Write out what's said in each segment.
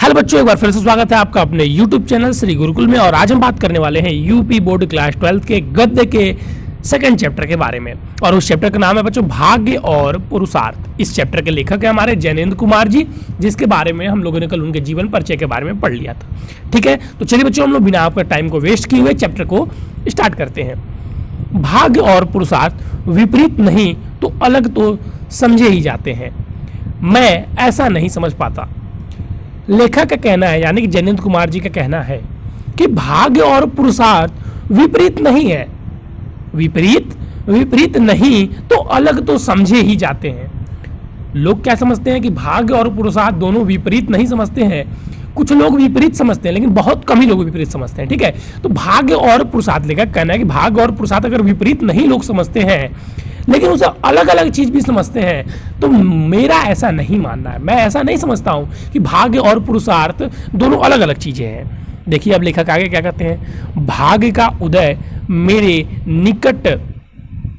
Hello बच्चों, एक बार फिर से स्वागत है आपका अपने YouTube चैनल श्री गुरुकुल में। और आज हम बात करने वाले हैं यूपी बोर्ड क्लास 12 के गद्य के सेकंड चैप्टर के बारे में। और उस चैप्टर का नाम है बच्चों भाग्य और पुरुषार्थ। इस चैप्टर के लेखक है हमारे जैनेन्द्र कुमार जी, जिसके बारे में हम लोगों ने कल उनके जीवन परिचय के बारे में पढ़ लिया था। ठीक है, तो चलिए बच्चों, हम लोग बिना आपका टाइम को वेस्ट किए हुए चैप्टर को स्टार्ट करते हैं। भाग्य और पुरुषार्थ विपरीत नहीं तो अलग तो समझे ही जाते हैं, मैं ऐसा नहीं समझ पाता। लेखक का कहना है, यानी कि जैनेन्द्र कुमार जी का कहना है कि भाग्य और पुरुषार्थ विपरीत नहीं है। विपरीत नहीं तो अलग तो समझे ही जाते हैं। लोग क्या समझते हैं कि भाग्य और पुरुषार्थ दोनों विपरीत नहीं समझते हैं। कुछ लोग विपरीत समझते हैं, लेकिन बहुत कम ही लोग विपरीत समझते हैं। ठीक है, तो भाग्य और पुरुषार्थ, लेखक कहना है कि भाग्य और पुरुषार्थ अगर विपरीत नहीं लोग समझते हैं, लेकिन उसे अलग अलग चीज भी समझते हैं, तो मेरा ऐसा नहीं मानना है। मैं ऐसा नहीं समझता हूं कि भाग्य और पुरुषार्थ दोनों अलग अलग चीजें हैं। देखिए अब लेखक आगे क्या कहते हैं। भाग्य का उदय मेरे निकट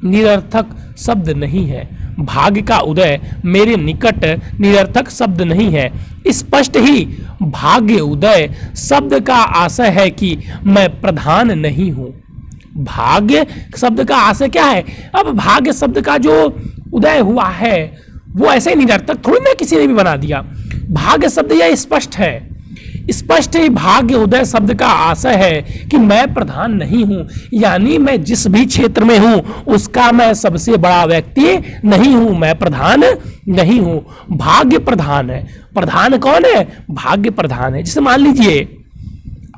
निरर्थक शब्द नहीं है। भाग्य का उदय मेरे निकट निरर्थक शब्द नहीं है। स्पष्ट ही भाग्य उदय शब्द का आशय है कि मैं प्रधान नहीं हूं। भाग्य शब्द का आशय क्या है? अब भाग्य शब्द का जो उदय हुआ है वो ऐसे ही निरर्थक थोड़ी ना किसी ने भी बना दिया। भाग्य शब्द यह स्पष्ट है, स्पष्ट ही भाग्य उदय शब्द का आशय है कि मैं प्रधान नहीं हूं, यानी मैं जिस भी क्षेत्र में हूं उसका मैं सबसे बड़ा व्यक्ति नहीं हूं, मैं प्रधान नहीं हूं। भाग्य प्रधान है। प्रधान कौन है? भाग्य प्रधान है। जैसे मान लीजिए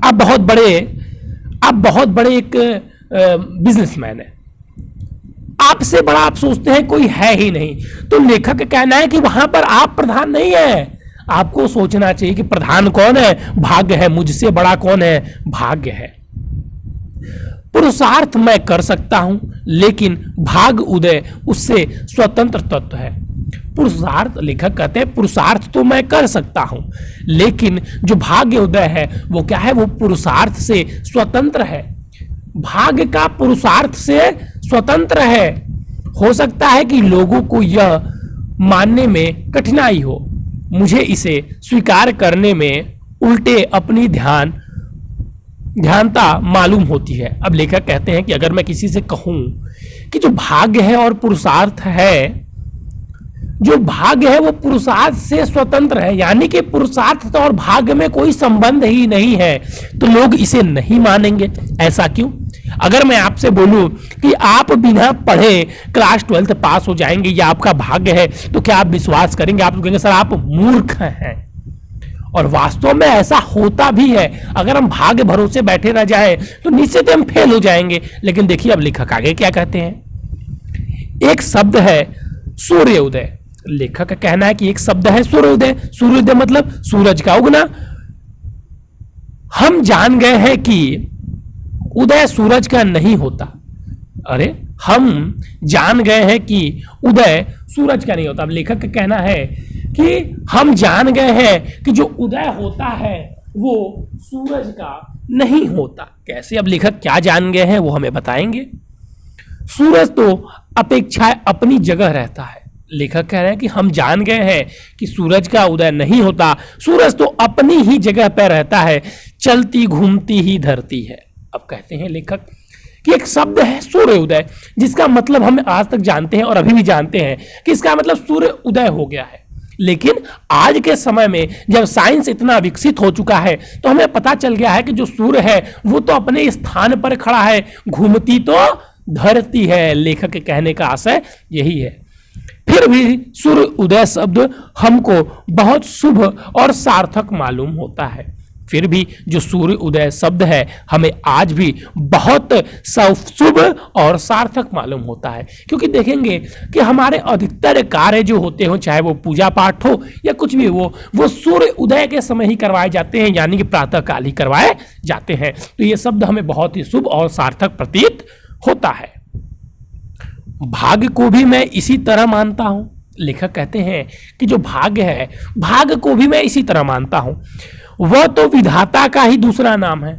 आप बहुत बड़े एक बिजनेसमैन है, आपसे बड़ा आप सोचते हैं कोई है ही नहीं, तो लेखक का कहना है कि वहां पर आप प्रधान नहीं है। आपको सोचना चाहिए कि प्रधान कौन है? भाग्य है। मुझसे बड़ा कौन है? भाग्य है। पुरुषार्थ मैं कर सकता हूं, लेकिन भाग्य उदय उससे स्वतंत्र तत्व है। पुरुषार्थ, लेखक कहते हैं पुरुषार्थ तो मैं कर सकता हूं, लेकिन जो भाग्य उदय है वो क्या है? वो पुरुषार्थ से स्वतंत्र है। भाग्य का पुरुषार्थ से स्वतंत्र है। हो सकता है कि लोगों को यह मानने में कठिनाई हो, मुझे इसे स्वीकार करने में उल्टे अपनी ध्यानता मालूम होती है। अब लेखक कहते हैं कि अगर मैं किसी से कहूं कि जो भाग्य है और पुरुषार्थ है, जो भाग्य है वो पुरुषार्थ से स्वतंत्र है, यानी कि पुरुषार्थ और भाग्य में कोई संबंध ही नहीं है, तो लोग इसे नहीं मानेंगे। ऐसा क्यों? अगर मैं आपसे बोलूं कि आप बिना पढ़े क्लास 12 पास हो जाएंगे, या आपका भाग्य है, तो क्या आप विश्वास करेंगे? आप कहेंगे सर आप मूर्ख हैं। और वास्तव में ऐसा होता भी है। अगर हम भाग्य भरोसे बैठे रह जाए तो निश्चित हम फेल हो जाएंगे। लेकिन देखिए अब लेखक आगे क्या कहते हैं। एक शब्द है सूर्योदय। लेखक का कहना है कि एक शब्द है सूर्योदय। सूर्योदय मतलब सूरज का उगना। हम जान गए हैं कि उदय सूरज का नहीं होता। अरे, हम जान गए हैं कि उदय सूरज का नहीं होता। अब लेखक का कहना है कि हम जान गए हैं कि जो उदय होता है वो सूरज का नहीं होता। कैसे? अब लेखक क्या जान गए हैं वो हमें बताएंगे। सूरज तो अपेक्षाएं अपनी जगह रहता है। लेखक कह रहे हैं कि हम जान गए हैं कि सूरज का उदय नहीं होता, सूरज तो अपनी ही जगह पर रहता है, चलती घूमती ही धरती है। अब कहते हैं लेखक कि एक शब्द है सूर्योदय, जिसका मतलब हम आज तक जानते हैं और अभी भी जानते हैं कि इसका मतलब सूर्य उदय हो गया है। लेकिन आज के समय में जब साइंस इतना विकसित हो चुका है, तो हमें पता चल गया है कि जो सूर्य है वो तो अपने स्थान पर खड़ा है, घूमती तो धरती है। लेखक के कहने का आशय यही है। फिर भी सूर्य उदय शब्द हमको बहुत शुभ और सार्थक मालूम होता है। फिर भी जो सूर्य उदय शब्द है हमें आज भी बहुत शुभ और सार्थक मालूम होता है, क्योंकि देखेंगे कि हमारे अधिकतर कार्य जो होते हो, चाहे वो पूजा पाठ हो या कुछ भी हो, वो सूर्य उदय के समय ही करवाए जाते हैं, यानी कि प्रातः काल ही करवाए जाते हैं। तो ये शब्द हमें बहुत ही शुभ और सार्थक प्रतीत होता है। भाग्य को भी मैं इसी तरह मानता हूं। लेखक कहते हैं कि जो भाग्य है, भाग्य को भी मैं इसी तरह मानता हूं, वह तो विधाता का ही दूसरा नाम है।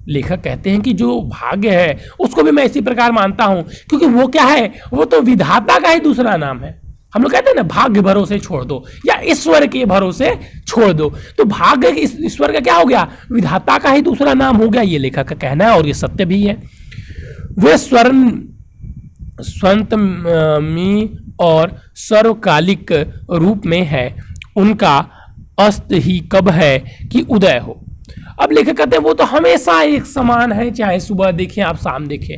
लेखक कहते हैं कि जो भाग्य है उसको भी मैं इसी प्रकार मानता हूं, क्योंकि वो क्या है? वो तो विधाता का ही दूसरा नाम है। हम लोग कहते हैं ना भाग्य भरोसे छोड़ दो या ईश्वर के भरोसे छोड़ दो। तो भाग्य ईश्वर का क्या हो गया, विधाता का ही दूसरा नाम हो गया, ये लेखक का कहना है और ये सत्य भी है। वे स्वंतमी और सर्वकालिक रूप में है, उनका अस्त ही कब है कि उदय हो। अब लेखक कहते हैं वो तो हमेशा एक समान है, चाहे सुबह देखें आप शाम देखें,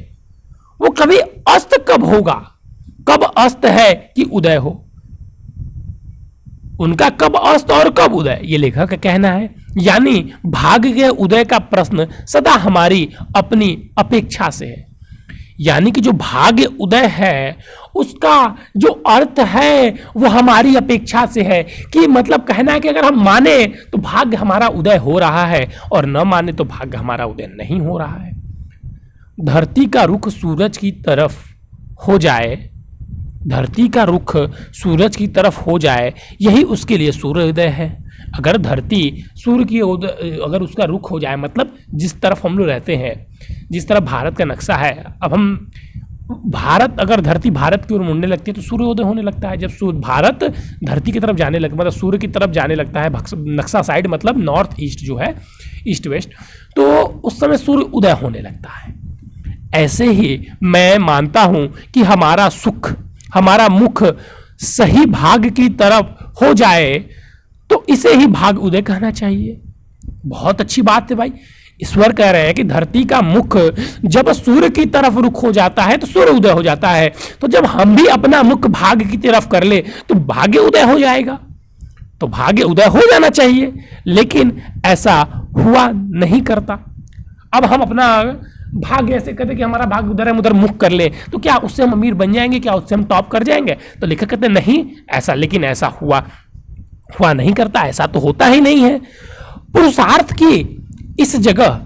वो कभी अस्त कब होगा, कब अस्त है कि उदय हो, उनका कब अस्त और कब उदय, ये लेखक का कहना है। यानी भाग्य के उदय का प्रश्न सदा हमारी अपनी अपेक्षा से है। यानी कि जो भाग्य उदय है उसका जो अर्थ है वो हमारी अपेक्षा से है, कि मतलब कहना है कि अगर हम माने तो भाग्य हमारा उदय हो रहा है और न माने तो भाग्य हमारा उदय नहीं हो रहा है। धरती का रुख सूरज की तरफ हो जाए, धरती का रुख सूरज की तरफ हो जाए, यही उसके लिए सूर्योदय है। अगर धरती सूर्य की अगर उसका रुख हो जाए, मतलब जिस तरफ हम लोग रहते हैं, जिस तरफ भारत का नक्शा है, अब हम भारत अगर धरती भारत की ओर मुड़ने लगती है तो सूर्योदय होने लगता है। जब सूर्य भारत धरती की तरफ जाने लगता है, मतलब सूर्य की तरफ जाने लगता है, नक्शा साइड मतलब नॉर्थ ईस्ट जो है, ईस्ट वेस्ट, तो उस समय सूर्य उदय होने लगता है। ऐसे ही मैं मानता हूं कि हमारा सुख, हमारा मुख सही भाग की तरफ हो जाए तो इसे ही भाग उदय कहना चाहिए। बहुत अच्छी बात है भाई। ईश्वर कह रहे हैं कि धरती का मुख जब सूर्य की तरफ रुख हो जाता है तो सूर्य उदय हो जाता है, तो जब हम भी अपना मुख भाग की तरफ कर ले तो भाग्य उदय हो जाएगा। तो भाग्य उदय हो जाना चाहिए, लेकिन ऐसा हुआ नहीं करता। अब हम अपना भाग्य ऐसे कहते कि हमारा भाग्य उधर है, हम उधर मुख कर ले तो क्या उससे हम अमीर बन जाएंगे, क्या उससे हम टॉप कर जाएंगे? तो लेखक कहते नहीं ऐसा, लेकिन ऐसा हुआ नहीं करता, ऐसा तो होता ही नहीं है। पुरुषार्थ की इस जगह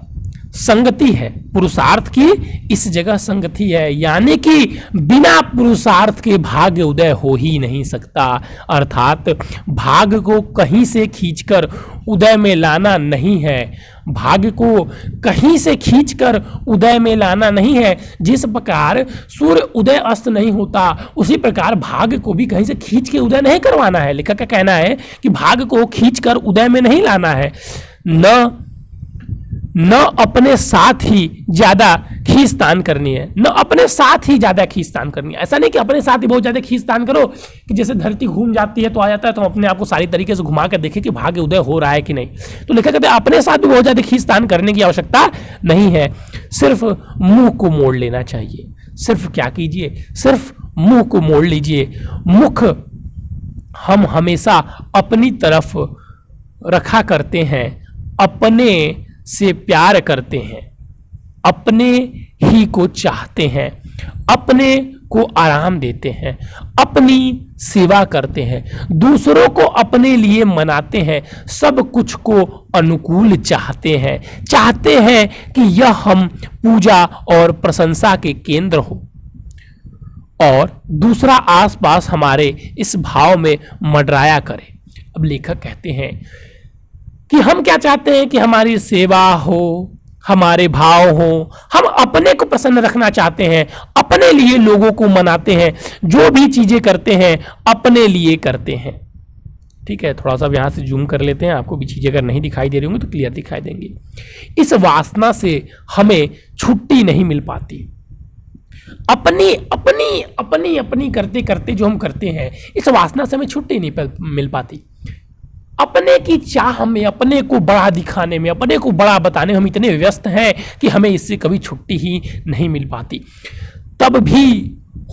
संगति है, पुरुषार्थ की इस जगह संगति है, यानी कि बिना पुरुषार्थ के भाग्य उदय हो ही नहीं सकता। अर्थात भाग्य को कहीं से खींचकर उदय में लाना नहीं है, भाग्य को कहीं से खींचकर उदय में लाना नहीं है। जिस प्रकार सूर्य उदय अस्त नहीं होता, उसी प्रकार भाग्य को भी कहीं से खींच के उदय नहीं करवाना है। लेखक का कहना है कि भाग्य को खींचकर उदय में नहीं लाना है, न अपने साथ ही ज्यादा खींचतान करनी है, न अपने साथ ही ज्यादा खींचतान करनी है। ऐसा नहीं कि अपने साथ ही बहुत ज्यादा खींचतान करो कि जैसे धरती घूम जाती है तो आ जाता है, तो हम अपने आप को सारी तरीके से घुमा कर देखें कि भाग्य उदय हो रहा है कि नहीं। तो लिखा कहते हैं अपने साथ भी बहुत ज्यादा खींचतान करने की आवश्यकता नहीं है, सिर्फ मुंह को मोड़ लेना चाहिए। सिर्फ क्या कीजिए, सिर्फ मुंह को मोड़ लीजिए। मुख हम हमेशा अपनी तरफ रखा करते हैं, अपने से प्यार करते हैं, अपने ही को चाहते हैं, अपने को आराम देते हैं, अपनी सेवा करते हैं, दूसरों को अपने लिए मनाते हैं, सब कुछ को अनुकूल चाहते हैं कि यह हम पूजा और प्रशंसा के केंद्र हो और दूसरा आसपास हमारे इस भाव में मडराया करे। अब लेखक कहते हैं कि हम क्या चाहते हैं कि हमारी सेवा हो, हमारे भाव हो, हम अपने को प्रसन्न रखना चाहते हैं, अपने लिए लोगों को मनाते हैं, जो भी चीजें करते हैं अपने लिए करते हैं। ठीक है, थोड़ा सा यहां से जूम कर लेते हैं, आपको भी चीजें अगर नहीं दिखाई दे रही होंगी तो क्लियर दिखाई देंगी। इस वासना से हमें छुट्टी नहीं मिल पाती। अपनी अपनी अपनी अपनी करते करते जो हम करते हैं, इस वासना से हमें छुट्टी नहीं मिल पाती। अपने की चाह में, अपने को बड़ा दिखाने में, अपने को बड़ा बताने में हम इतने व्यस्त हैं कि हमें इससे कभी छुट्टी ही नहीं मिल पाती। तब भी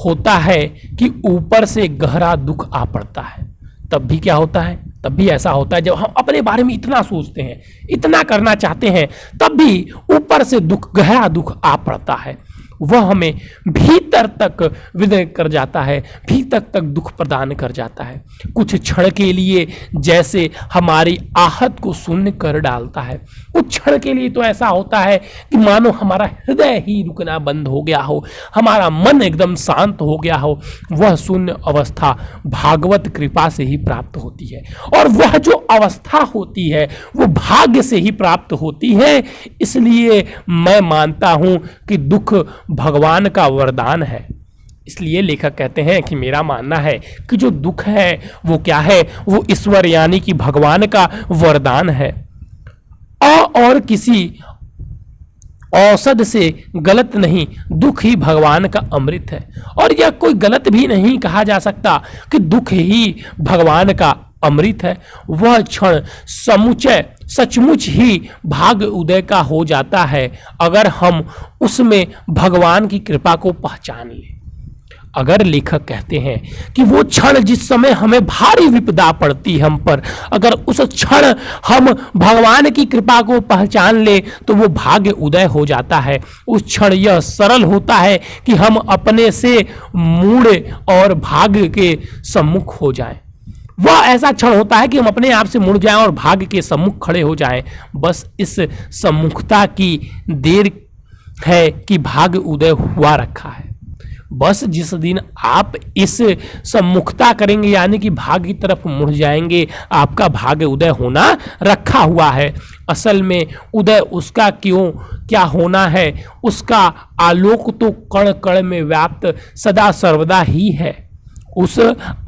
होता है कि ऊपर से गहरा दुख आ पड़ता है। तब भी क्या होता है, तब भी ऐसा होता है जब हम अपने बारे में इतना सोचते हैं, इतना करना चाहते हैं, तब भी ऊपर से गहरा दुख आ पड़ता है। वह हमें भीतर तक विदय कर जाता है, भीतर तक दुख प्रदान कर जाता है। कुछ क्षण के लिए जैसे हमारी आहत को शून्य कर डालता है। कुछ क्षण के लिए तो ऐसा होता है कि मानो हमारा हृदय ही रुकना बंद हो गया हो, हमारा मन एकदम शांत हो गया हो। वह शून्य अवस्था भागवत कृपा से ही प्राप्त होती है, और वह जो अवस्था होती है वो भाग्य से ही प्राप्त होती है। इसलिए मैं मानता हूं कि दुख भगवान का वरदान है। इसलिए लेखक कहते हैं कि मेरा मानना है कि जो दुख है वो क्या है, वो ईश्वर यानी कि भगवान का वरदान है और किसी औषध से गलत नहीं, दुख ही भगवान का अमृत है। और यह कोई गलत भी नहीं कहा जा सकता कि दुख ही भगवान का अमृत है। वह क्षण समुचय सचमुच ही भाग्य उदय का हो जाता है अगर हम उसमें भगवान की कृपा को पहचान लें। अगर लेखक कहते हैं कि वो क्षण जिस समय हमें भारी विपदा पड़ती हम पर, अगर उस क्षण हम भगवान की कृपा को पहचान ले तो वो भाग्य उदय हो जाता है। उस क्षण यह सरल होता है कि हम अपने से मुड़े और भाग्य के सम्मुख हो जाएं। वह ऐसा क्षण होता है कि हम अपने आप से मुड़ जाएं और भाग्य के सम्मुख खड़े हो जाएं। बस इस सम्मुखता की देर है कि भाग्य उदय हुआ रखा है। बस जिस दिन आप इस सम्मुखता करेंगे यानी कि भाग्य की तरफ मुड़ जाएंगे, आपका भाग्य उदय होना रखा हुआ है। असल में उदय उसका क्यों क्या होना है, उसका आलोक तो कण कण में व्याप्त सदा सर्वदा ही है। उस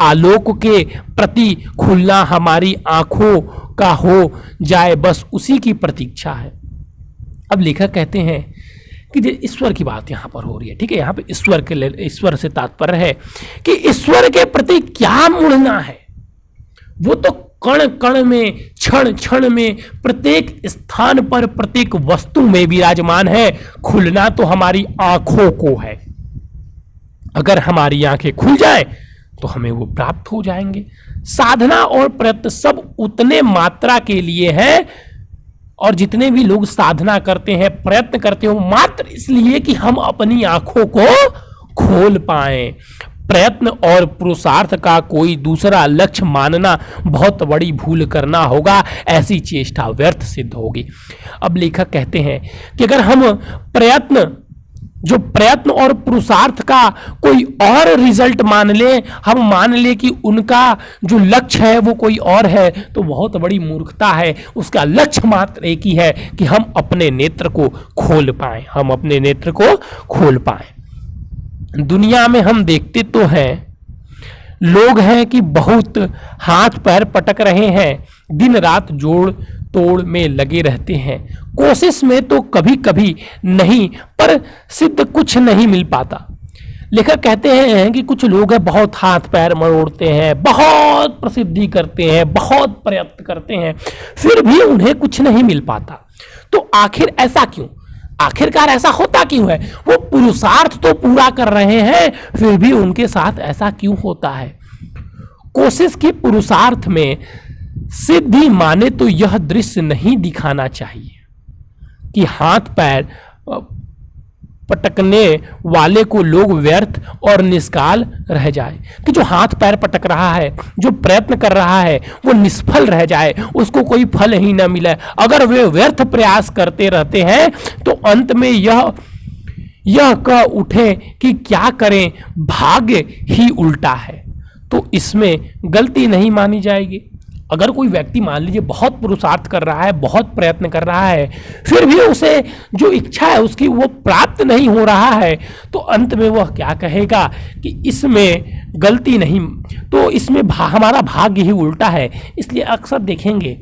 आलोक के प्रति खुलना हमारी आंखों का हो जाए, बस उसी की प्रतीक्षा है। अब लेखक कहते हैं कि ईश्वर की बात यहाँ पर हो रही है, ठीक है। यहाँ पे ईश्वर से तात्पर्य है कि ईश्वर के प्रति क्या मुड़ना है। वो तो कण कण में, क्षण क्षण में, प्रत्येक स्थान पर, प्रत्येक वस्तु में विराजमान है। खुलना तो हमारी आंखों को है। अगर हमारी आंखें खुल जाए तो हमें वो प्राप्त हो जाएंगे। साधना और प्रयत्न सब उतने मात्रा के लिए है, और जितने भी लोग साधना करते हैं, प्रयत्न करते हो, मात्र इसलिए कि हम अपनी आंखों को खोल पाएं। प्रयत्न और पुरुषार्थ का कोई दूसरा लक्ष्य मानना बहुत बड़ी भूल करना होगा। ऐसी चेष्टा व्यर्थ सिद्ध होगी। अब लेखक कहते हैं कि अगर हम प्रयत्न और पुरुषार्थ का कोई और रिजल्ट मान ले, हम मान ले कि उनका जो लक्ष्य है वो कोई और है, तो बहुत बड़ी मूर्खता है। उसका लक्ष्य मात्र एक ही है कि हम अपने नेत्र को खोल पाएं, हम अपने नेत्र को खोल पाएं। दुनिया में हम देखते तो हैं, लोग हैं कि बहुत हाथ पैर पटक रहे हैं, दिन रात जोड़ तोड़ में लगे रहते हैं, कोशिश में तो कभी कभी नहीं, पर सिद्ध कुछ नहीं मिल पाता। लेखक कहते हैं कि कुछ लोग हैं बहुत हाथ पैर मरोड़ते हैं, बहुत प्रसिद्धि करते हैं, बहुत प्रयत्न करते हैं, फिर भी उन्हें कुछ नहीं मिल पाता। तो आखिर ऐसा क्यों? आखिरकार ऐसा होता क्यों है? वो पुरुषार्थ तो पूरा कर रहे हैं, फिर भी उनके साथ ऐसा क्यों होता है? कोशिश की पुरुषार्थ में सिद्धि माने तो यह दृश्य नहीं दिखाना चाहिए कि हाथ पैर पटकने वाले को लोग व्यर्थ और निष्काल रह जाए, कि जो हाथ पैर पटक रहा है, जो प्रयत्न कर रहा है, वो निष्फल रह जाए, उसको कोई फल ही ना मिले। अगर वे व्यर्थ प्रयास करते रहते हैं तो अंत में यह कह उठे कि क्या करें, भाग्य ही उल्टा है, तो इसमें गलती नहीं मानी जाएगी। अगर कोई व्यक्ति मान लीजिए बहुत पुरुषार्थ कर रहा है, बहुत प्रयत्न कर रहा है, फिर भी उसे जो इच्छा है उसकी वो प्राप्त नहीं हो रहा है, तो अंत में वह क्या कहेगा कि इसमें गलती नहीं, तो इसमें हमारा भाग्य ही उल्टा है। इसलिए अक्सर देखेंगे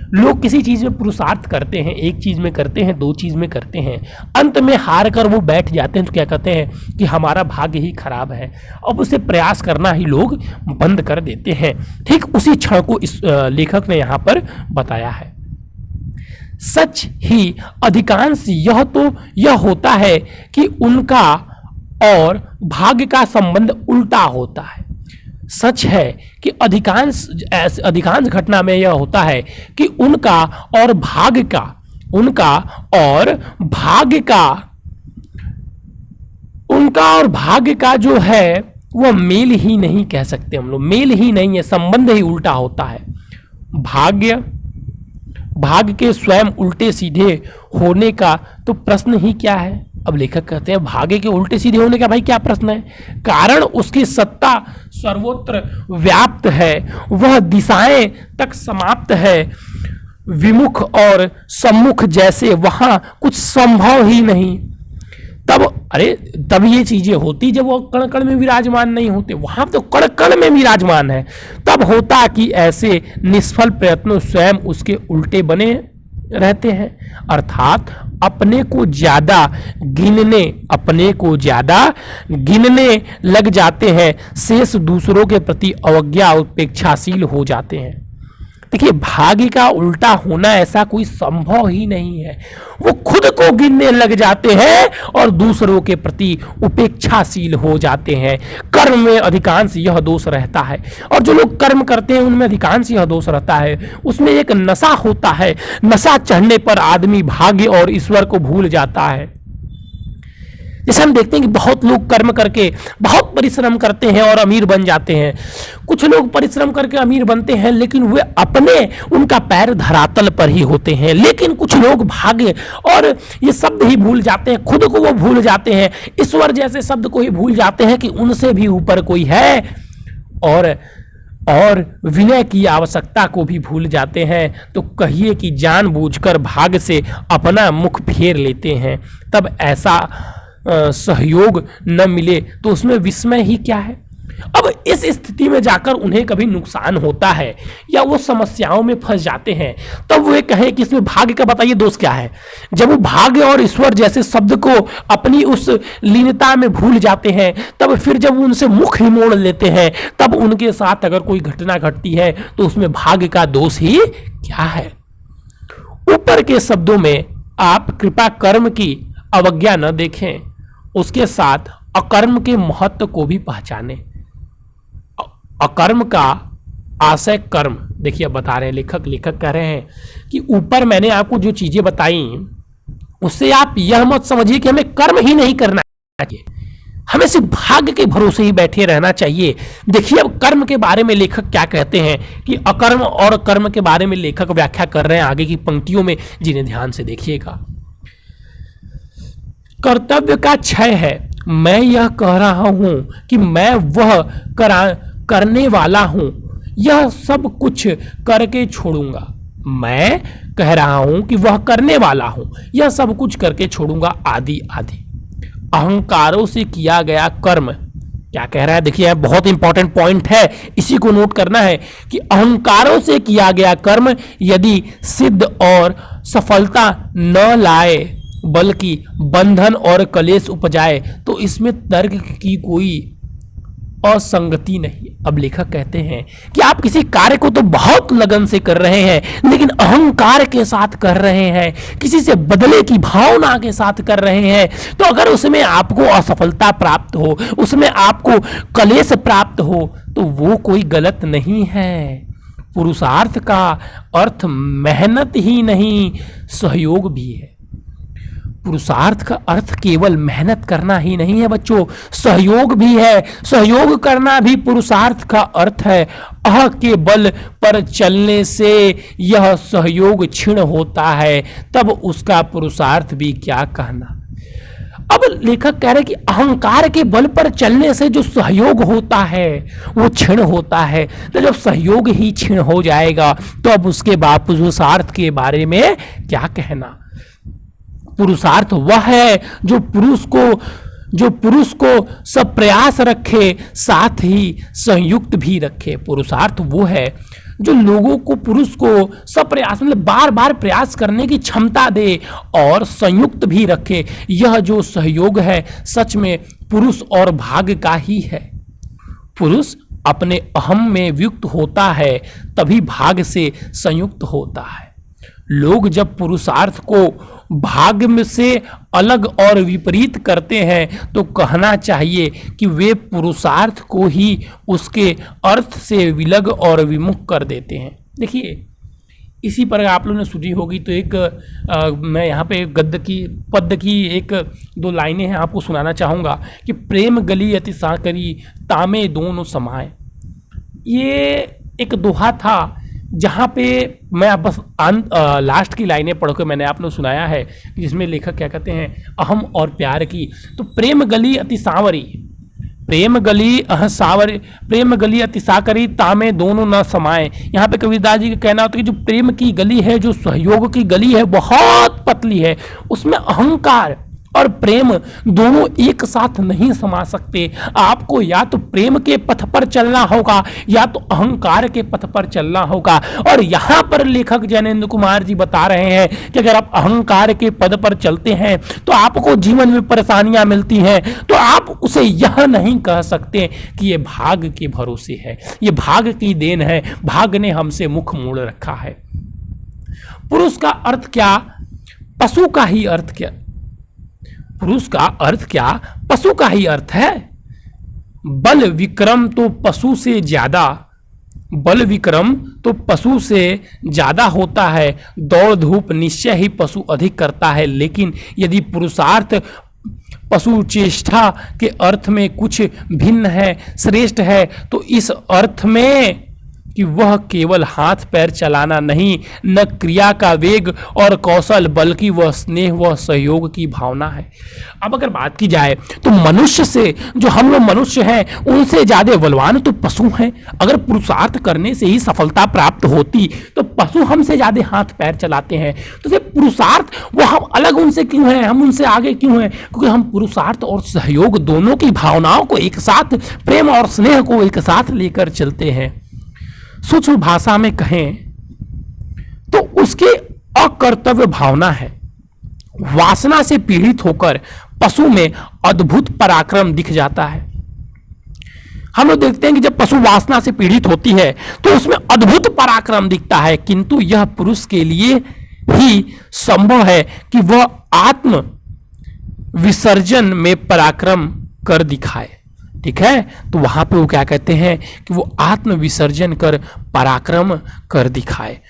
लोग किसी चीज़ में पुरुषार्थ करते हैं, एक चीज़ में करते हैं, दो चीज़ में करते हैं, अंत में हार कर वो बैठ जाते हैं, तो क्या कहते हैं कि हमारा भाग्य ही खराब है। अब उसे प्रयास करना ही लोग बंद कर देते हैं। ठीक उसी क्षण को इस लेखक ने यहाँ पर बताया है। सच ही अधिकांश यह होता है कि उनका और भाग्य का संबंध उल्टा होता है। सच है कि अधिकांश घटना में यह होता है कि उनका और भाग्य का जो है वह मेल ही नहीं कह सकते हम लोग, मेल ही नहीं है, संबंध ही उल्टा होता है। भाग्य के स्वयं उल्टे सीधे होने का तो प्रश्न ही क्या है। अब लेखक कहते हैं भाग्य के उल्टे सीधे होने का भाई क्या प्रश्न है? कारण उसकी सत्ता सर्वत्र व्याप्त है, वह दिशाएं तक समाप्त है, विमुख और सम्मुख जैसे वहां कुछ संभव ही नहीं। तब अरे तब ये चीजें होती जब वो कण कण में विराजमान नहीं होते, वहां तो कण कण में विराजमान है। तब होता कि ऐसे निष्फल प्रयत्नों स्वयं उसके उल्टे बने रहते हैं, अर्थात अपने को ज्यादा गिनने लग जाते हैं, शेष दूसरों के प्रति अवज्ञा उपेक्षाशील हो जाते हैं। देखिए, भाग्य का उल्टा होना ऐसा कोई संभव ही नहीं है। वो खुद को गिनने लग जाते हैं और दूसरों के प्रति उपेक्षाशील हो जाते हैं। कर्म में अधिकांश यह दोष रहता है, और जो लोग कर्म करते हैं उनमें अधिकांश यह दोष रहता है। उसमें एक नशा होता है, नशा चढ़ने पर आदमी भाग्य और ईश्वर को भूल जाता है। जैसे हम देखते हैं कि बहुत लोग कर्म करके बहुत परिश्रम करते हैं और अमीर बन जाते हैं। कुछ लोग परिश्रम करके अमीर बनते हैं लेकिन वे उनका पैर धरातल पर ही होते हैं। लेकिन कुछ लोग भाग्य और ये शब्द ही भूल जाते हैं, खुद को वो भूल जाते हैं, ईश्वर जैसे शब्द को ही भूल जाते हैं कि उनसे भी ऊपर कोई है, और विनय की आवश्यकता को भी भूल जाते हैं। तो कहिए कि जानबूझकर भाग्य से अपना मुख फेर लेते हैं। तब ऐसा सहयोग न मिले तो उसमें विस्मय ही क्या है। अब इस स्थिति में जाकर उन्हें कभी नुकसान होता है या वो समस्याओं में फंस जाते हैं, तब वो कहें कि इसमें भाग्य का बताइए दोष क्या है। जब वो भाग्य और ईश्वर जैसे शब्द को अपनी उस लीनता में भूल जाते हैं, तब फिर जब उनसे मुख ही मोड़ लेते हैं, तब उनके साथ अगर कोई घटना घटती है तो उसमें भाग्य का दोष ही क्या है। ऊपर के शब्दों में आप कृपा कर्म की अवज्ञा न देखें, उसके साथ अकर्म के महत्व को भी पहचाने। अकर्म का आशय कर्म, देखिए बता रहे हैं लेखक कह रहे हैं कि ऊपर मैंने आपको जो चीजें बताई उससे आप यह मत समझिए कि हमें कर्म ही नहीं करना चाहिए, हमें सिर्फ भाग्य के भरोसे ही बैठे रहना चाहिए। देखिए अब कर्म के बारे में लेखक क्या कहते हैं कि अकर्म और कर्म के बारे में लेखक व्याख्या कर रहे हैं आगे की पंक्तियों में, जिन्हें ध्यान से देखिएगा। कर्तव्य का क्षय है। मैं यह कह रहा हूं कि मैं वह करने वाला हूं, यह सब कुछ करके छोड़ूंगा। मैं कह रहा हूं कि वह करने वाला हूं, यह सब कुछ करके छोड़ूंगा, आदि आदि। अहंकारों से किया गया कर्म क्या कह रहा है, देखिए बहुत इंपॉर्टेंट पॉइंट है, इसी को नोट करना है कि अहंकारों से किया गया कर्म यदि सिद्ध और सफलता न लाए बल्कि बंधन और कलेश उपजाए तो इसमें तर्क की कोई असंगति नहीं। अब लेखक कहते हैं कि आप किसी कार्य को तो बहुत लगन से कर रहे हैं लेकिन अहंकार के साथ कर रहे हैं, किसी से बदले की भावना के साथ कर रहे हैं, तो अगर उसमें आपको असफलता प्राप्त हो, उसमें आपको कलेश प्राप्त हो, तो वो कोई गलत नहीं है। पुरुषार्थ का अर्थ मेहनत ही नहीं, सहयोग भी है। पुरुषार्थ का अर्थ केवल मेहनत करना ही नहीं है बच्चों, सहयोग भी है। सहयोग करना भी पुरुषार्थ का अर्थ है। अह के बल पर चलने से यह सहयोग क्षीण होता है, तब उसका पुरुषार्थ भी क्या कहना। अब लेखक कह रहे कि अहंकार के बल पर चलने से जो सहयोग होता है वो क्षीण होता है। तो जब सहयोग ही क्षीण हो जाएगा तो अब उसके बाद पुरुषार्थ के बारे में क्या कहना। पुरुषार्थ वह है जो पुरुष को सब प्रयास रखे, साथ ही संयुक्त भी रखे। पुरुषार्थ वो है जो लोगों को, पुरुष को सब प्रयास मतलब बार बार प्रयास करने की क्षमता दे और संयुक्त भी रखे। यह जो सहयोग है सच में पुरुष और भाग्य का ही है। पुरुष अपने अहम में युक्त होता है तभी भाग्य से संयुक्त होता है। लोग जब पुरुषार्थ को भाग्य में से अलग और विपरीत करते हैं तो कहना चाहिए कि वे पुरुषार्थ को ही उसके अर्थ से विलग और विमुख कर देते हैं। देखिए इसी पर आप लोगों ने सुनी होगी तो एक मैं यहाँ पे पद की एक दो लाइनें हैं आपको सुनाना चाहूँगा कि प्रेम गली अति साकरी तामे दोनों समाए। ये एक दोहा था जहाँ पे मैं बस लास्ट की लाइनें पढ़ के मैंने आपने सुनाया है, जिसमें लेखक क्या कहते हैं, अहम और प्यार की। तो प्रेम गली अति सांवरी, प्रेम गली अति साकरी तामे दोनों न समाए। यहाँ पे कबीरदास जी का कहना होता है कि जो प्रेम की गली है, जो सहयोग की गली है, बहुत पतली है, उसमें अहंकार और प्रेम दोनों एक साथ नहीं समा सकते। आपको या तो प्रेम के पथ पर चलना होगा या तो अहंकार के पथ पर चलना होगा। और यहां पर लेखक जैनेंद्र कुमार जी बता रहे हैं कि अगर आप अहंकार के पद पर चलते हैं तो आपको जीवन में परेशानियां मिलती हैं, तो आप उसे यह नहीं कह सकते कि यह भाग के भरोसे है, यह भाग की देन है, भाग ने हमसे मुख मोड़ रखा है। पुरुष का अर्थ क्या, पशु का ही अर्थ क्या, पुरुष का अर्थ क्या, पशु का ही अर्थ है। बल विक्रम तो पशु से ज्यादा, बल विक्रम तो पशु से ज्यादा होता है, दौड़ धूप निश्चय ही पशु अधिक करता है। लेकिन यदि पुरुषार्थ पशु चेष्टा के अर्थ में कुछ भिन्न है, श्रेष्ठ है, तो इस अर्थ में कि वह केवल हाथ पैर चलाना नहीं, न क्रिया का वेग और कौशल, बल्कि वह स्नेह व सहयोग की भावना है। अब अगर बात की जाए तो मनुष्य से, जो हम लोग मनुष्य हैं, उनसे ज्यादा बलवान तो पशु हैं। अगर पुरुषार्थ करने से ही सफलता प्राप्त होती तो पशु हमसे ज्यादा हाथ पैर चलाते हैं। तो ये पुरुषार्थ, वो हम अलग उनसे क्यों हैं, हम उनसे आगे क्यों हैं? क्योंकि हम पुरुषार्थ और सहयोग दोनों की भावनाओं को एक साथ, प्रेम और स्नेह को एक साथ लेकर चलते हैं। सूक्ष्म भाषा में कहें तो उसकी अकर्तव्य भावना है। वासना से पीड़ित होकर पशु में अद्भुत पराक्रम दिख जाता है। हम लोग देखते हैं कि जब पशु वासना से पीड़ित होती है तो उसमें अद्भुत पराक्रम दिखता है, किंतु यह पुरुष के लिए ही संभव है कि वह आत्म विसर्जन में पराक्रम कर दिखाए। ठीक है, तो वहां पे वो क्या कहते हैं कि वो आत्म विसर्जन कर पराक्रम कर दिखाए।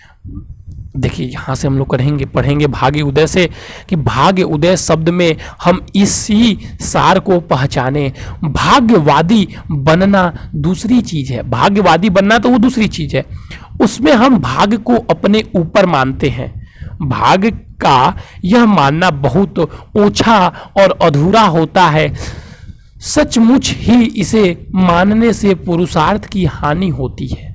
देखिए यहां से हम लोग पढ़ेंगे भाग्य उदय से कि भाग्य उदय शब्द में हम इसी सार को पहचाने। भाग्यवादी बनना दूसरी चीज है, भाग्यवादी बनना तो वो दूसरी चीज है, उसमें हम भाग्य को अपने ऊपर मानते हैं। भाग्य का यह मानना बहुत ओछा और अधूरा होता है। सचमुच ही इसे मानने से पुरुषार्थ की हानि होती है।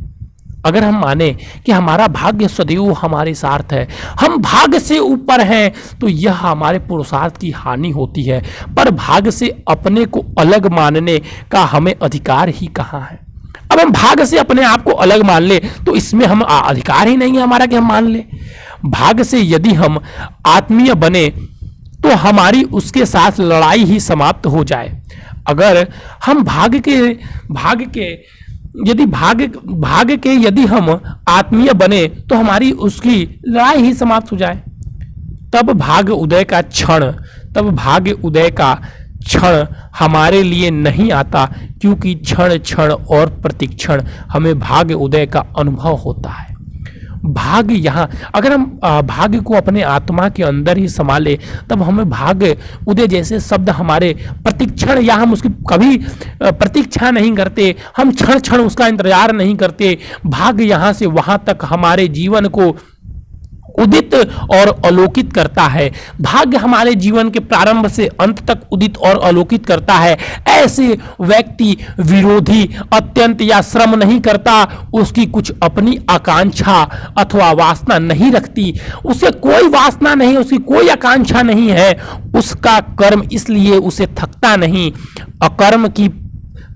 अगर हम माने कि हमारा भाग्य सदैव हमारे साथ है, हम भाग्य से ऊपर हैं, तो यह हमारे पुरुषार्थ की हानि होती है। पर भाग्य से अपने को अलग मानने का हमें अधिकार ही कहाँ है? अब हम भाग्य से अपने आप को अलग मान ले तो इसमें हम अधिकार ही नहीं है हमारा कि हम मान ले। भाग्य से यदि हम आत्मीय बने तो हमारी उसके साथ लड़ाई ही समाप्त हो जाए। अगर हम भाग्य के यदि हम आत्मीय बने तो हमारी उसकी लड़ाई ही समाप्त हो जाए। तब भाग्य उदय का क्षण हमारे लिए नहीं आता, क्योंकि क्षण क्षण और प्रतिक्षण हमें भाग्य उदय का अनुभव होता है। भाग्य यहाँ अगर हम भाग्य को अपने आत्मा के अंदर ही संभाले तब हमें भाग्य उदय जैसे शब्द हमारे प्रतिक्षण, या हम उसकी कभी प्रतीक्षा नहीं करते, हम क्षण क्षण उसका इंतजार नहीं करते। भाग्य यहाँ से वहां तक हमारे जीवन को उदित और अलौकित करता है। भाग्य हमारे जीवन के प्रारंभ से अंत तक उदित और अलौकित करता है। ऐसे व्यक्ति विरोधी अत्यंत या श्रम नहीं करता, उसकी कुछ अपनी आकांक्षा अथवा वासना नहीं रखती, उसे कोई वासना नहीं, उसकी कोई आकांक्षा नहीं है, उसका कर्म इसलिए उसे थकता नहीं। अकर्म की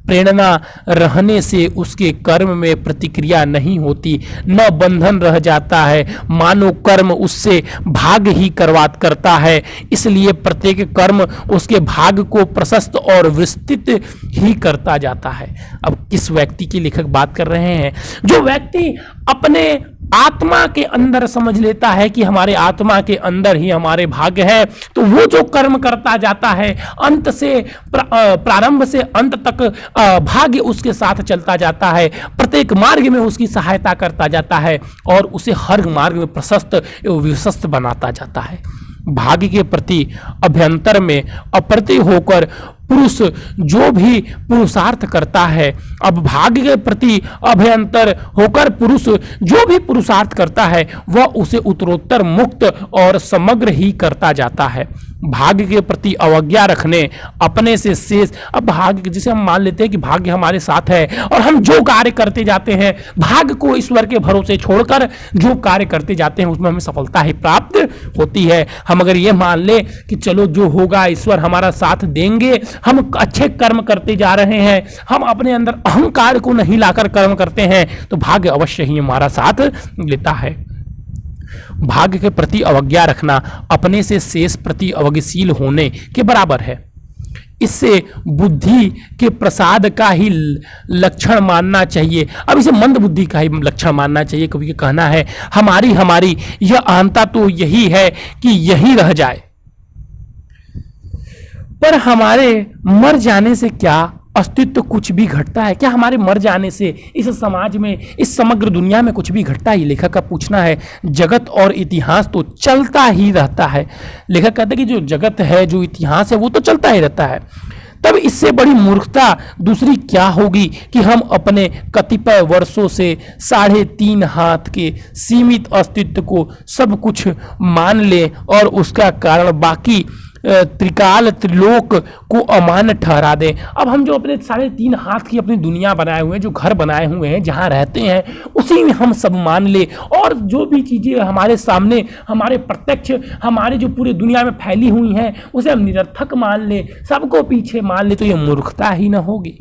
प्रेरणा रहने से उसके कर्म में प्रतिक्रिया नहीं होती, न बंधन रह जाता है, मानो कर्म उससे भाग्य ही करता है। इसलिए प्रत्येक कर्म उसके भाग्य को प्रशस्त और विस्तृत ही करता जाता है। अब किस व्यक्ति की लेखक बात कर रहे हैं? जो व्यक्ति अपने आत्मा के अंदर समझ लेता है कि हमारे आत्मा के अंदर ही हमारे भाग्य है, तो वो जो कर्म करता जाता है, अंत से प्रारंभ से अंत तक भाग्य उसके साथ चलता जाता है, प्रत्येक मार्ग में उसकी सहायता करता जाता है और उसे हर मार्ग में प्रशस्त एवं विश्वस्त बनाता जाता है। भाग्य के प्रति अभ्यंतर में अप्रतिह होकर पुरुष जो भी पुरुषार्थ करता है, अब भाग्य के प्रति अभयंतर होकर पुरुष जो भी पुरुषार्थ करता है वह उसे उत्तरोत्तर मुक्त और समग्र ही करता जाता है। भाग्य के प्रति अवज्ञा रखने अपने से शेष, अब भाग्य जिसे हम मान लेते हैं कि भाग्य हमारे साथ है और हम जो कार्य करते जाते हैं, भाग्य को ईश्वर के भरोसे छोड़कर जो कार्य करते जाते हैं उसमें हमें सफलता ही प्राप्त होती है। हम अगर ये मान ले कि चलो जो होगा ईश्वर हमारा साथ देंगे, हम अच्छे कर्म करते जा रहे हैं, हम अपने अंदर अहंकार को नहीं लाकर कर्म करते हैं, तो भाग्य अवश्य ही हमारा साथ लेता है। भाग्य के प्रति अवज्ञा रखना अपने से शेष प्रति अवज्ञशील होने के बराबर है। इससे बुद्धि के प्रसाद का ही लक्षण मानना चाहिए। अब इसे मंद बुद्धि का ही लक्षण मानना चाहिए, क्योंकि कहना है हमारी यह अहंता तो यही है कि यही रह जाए, पर हमारे मर जाने से क्या अस्तित्व कुछ भी घटता है? क्या हमारे मर जाने से इस समाज में, इस समग्र दुनिया में कुछ भी घटता है? लेखक का पूछना है। जगत और इतिहास तो चलता ही रहता है। लेखक कहते हैं कि जो जगत है, जो इतिहास है, वो तो चलता ही रहता है। तब इससे बड़ी मूर्खता दूसरी क्या होगी कि हम अपने कतिपय वर्षों से 3.5 हाथ के सीमित अस्तित्व को सब कुछ मान लें और उसका कारण बाकी त्रिकाल त्रिलोक को अमान्य ठहरा दें। अब हम जो अपने 3.5 हाथ की अपनी दुनिया बनाए हुए हैं, जो घर बनाए हुए हैं, जहाँ रहते हैं, उसी में हम सब मान ले, और जो भी चीज़ें हमारे सामने, हमारे प्रत्यक्ष, हमारे जो पूरी दुनिया में फैली हुई हैं, उसे हम निरर्थक मान ले, सबको पीछे मान ले, तो ये मूर्खता ही न होगी।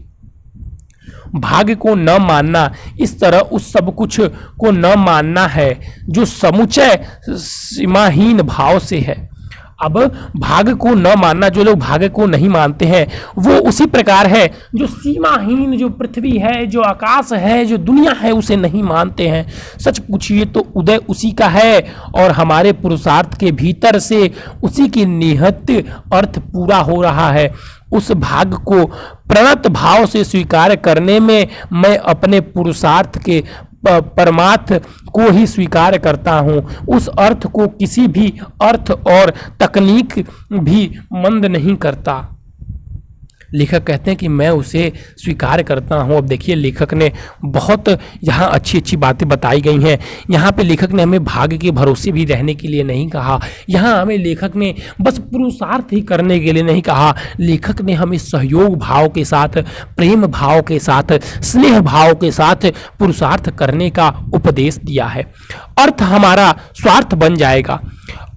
भाग्य को न मानना इस तरह उस सब कुछ को न मानना है जो समुचय सीमाहीन भाव से है। अब भाग्य को न मानना, जो लोग भाग्य को नहीं मानते हैं, वो उसी प्रकार है जो सीमाहीन, जो पृथ्वी है, जो आकाश है, जो दुनिया है, उसे नहीं मानते हैं। सच पूछिए तो उदय उसी का है और हमारे पुरुषार्थ के भीतर से उसी की निहित अर्थ पूरा हो रहा है। उस भाग्य को प्रणत भाव से स्वीकार करने में मैं अपने पुरुषार्थ के परमार्थ को ही स्वीकार करता हूँ। उस अर्थ को किसी भी अर्थ और तकनीक भी मंद नहीं करता। लेखक कहते हैं कि मैं उसे स्वीकार करता हूँ। अब देखिए, लेखक ने बहुत यहाँ अच्छी अच्छी बातें बताई गई हैं। यहाँ पे लेखक ने हमें भाग्य के भरोसे भी रहने के लिए नहीं कहा। यहाँ हमें लेखक ने बस पुरुषार्थ ही करने के लिए नहीं कहा। लेखक ने हमें सहयोग भाव के साथ, प्रेम भाव के साथ, स्नेह भाव के साथ पुरुषार्थ करने का उपदेश दिया है। अर्थ हमारा स्वार्थ बन जाएगा,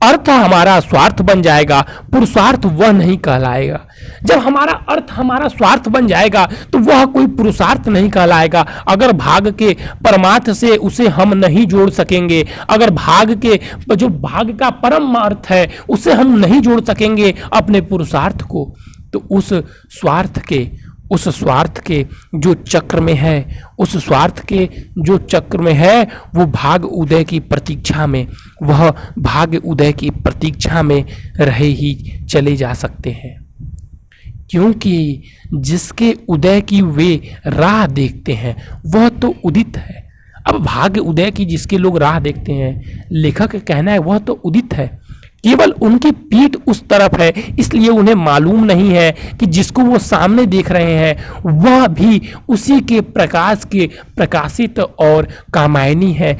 अर्थ हमारा स्वार्थ बन जाएगा, पुरुषार्थ वह नहीं कहलाएगा। जब हमारा अर्थ हमारा स्वार्थ बन जाएगा तो वह कोई पुरुषार्थ नहीं कहलाएगा। अगर भाग्य के परमार्थ से उसे हम नहीं जोड़ सकेंगे, अगर भाग्य के जो भाग्य का परम अर्थ है उसे हम नहीं जोड़ सकेंगे अपने पुरुषार्थ को, तो उस स्वार्थ के जो चक्र में है, उस स्वार्थ के जो चक्र में है, वो भाग्य उदय की प्रतीक्षा में, वह भाग्य उदय की प्रतीक्षा में रहे ही चले जा सकते हैं। क्योंकि जिसके उदय की वे राह देखते हैं वह तो उदित है। अब भाग्य उदय की जिसके लोग राह देखते हैं, लेखक का कहना है वह तो उदित है, केवल उनकी पीठ उस तरफ है, इसलिए उन्हें मालूम नहीं है कि जिसको वो सामने देख रहे हैं वह भी उसी के प्रकाश के प्रकाशित और कामायनी है।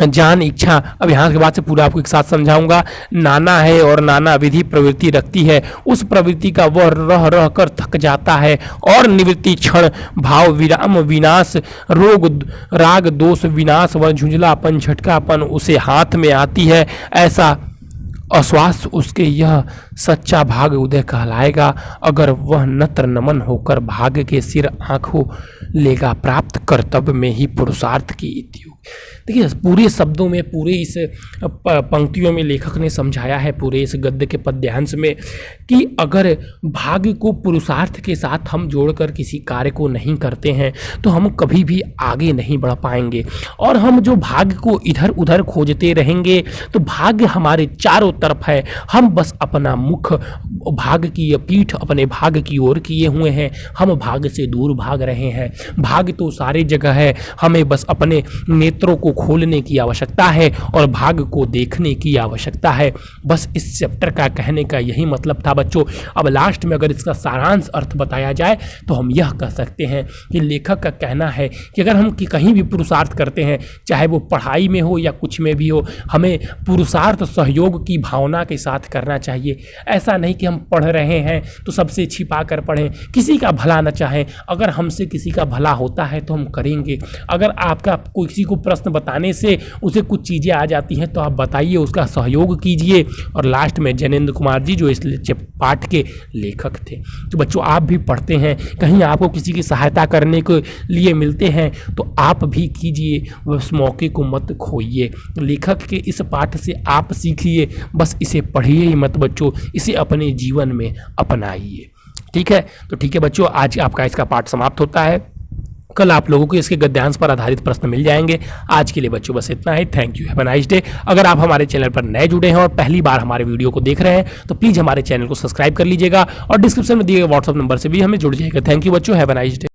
जान इच्छा, अब यहाँ के बाद से पूरा आपको एक साथ समझाऊंगा। नाना है और नाना विधि प्रवृत्ति रखती है, उस प्रवृत्ति का वह रह रह कर थक जाता है और निवृत्ति क्षण भाव विराम विनाश, रोग राग दोष विनाश व झुंझलापन झटकापन उसे हाथ में आती है। ऐसा अस्वास्थ्य उसके यह सच्चा भाग्य उदय कहलाएगा, अगर वह नत्र नमन होकर भाग्य के सिर आंखों लेगा। प्राप्त कर्तव्य में ही पुरुषार्थ की इति। देखिए, पूरे शब्दों में, पूरे इस पंक्तियों में लेखक ने समझाया है, पूरे इस गद्य के पद्यांश में, कि अगर भाग्य को पुरुषार्थ के साथ हम जोड़कर किसी कार्य को नहीं करते हैं तो हम कभी भी आगे नहीं बढ़ पाएंगे। और हम जो भाग्य को इधर उधर खोजते रहेंगे तो भाग्य हमारे चारों तरफ है, हम बस अपना मुख भाग की पीठ अपने भाग की ओर किए हुए हैं, हम भाग से दूर भाग रहे हैं। भाग तो सारे जगह है, हमें बस अपने नेत्रों को खोलने की आवश्यकता है और भाग को देखने की आवश्यकता है। बस इस चैप्टर का कहने का यही मतलब था बच्चों। अब लास्ट में अगर इसका सारांश अर्थ बताया जाए तो हम यह कह सकते हैं कि लेखक का कहना है कि अगर हम कहीं भी पुरुषार्थ करते हैं, चाहे वो पढ़ाई में हो या कुछ में भी हो, हमें पुरुषार्थ सहयोग की भावना के साथ करना चाहिए। ऐसा नहीं कि हम पढ़ रहे हैं तो सबसे छिपा कर पढ़ें, किसी का भला न चाहें। अगर हमसे किसी का भला होता है तो हम करेंगे। अगर आपका किसी को प्रश्न बताने से उसे कुछ चीज़ें आ जाती हैं तो आप बताइए, उसका सहयोग कीजिए। और लास्ट में जैनेंद्र कुमार जी जो इस पाठ के लेखक थे। तो बच्चों आप भी पढ़ते हैं, कहीं आपको किसी की सहायता करने के लिए मिलते हैं तो आप भी कीजिए, उस मौके को मत खोइए। लेखक के इस पाठ से आप सीखिए, बस इसे पढ़िए ही मत बच्चों, इसे अपने जीवन में अपनाइए। ठीक है, तो ठीक है बच्चों, आज आपका इसका पाठ समाप्त होता है। कल आप लोगों को इसके गद्यांश पर आधारित प्रश्न मिल जाएंगे। आज के लिए बच्चों बस इतना ही। Thank you, have a nice day. अगर आप हमारे चैनल पर नए जुड़े हैं और पहली बार हमारे वीडियो को देख रहे हैं तो प्लीज़ हमारे चैनल को सब्सक्राइब कर लीजिएगा और डिस्क्रिप्शन में दिए गए व्हाट्सएप नंबर से भी हमें जुड़ जाइएगा। थैंक यू बच्चों, हैव अ नाइस डे।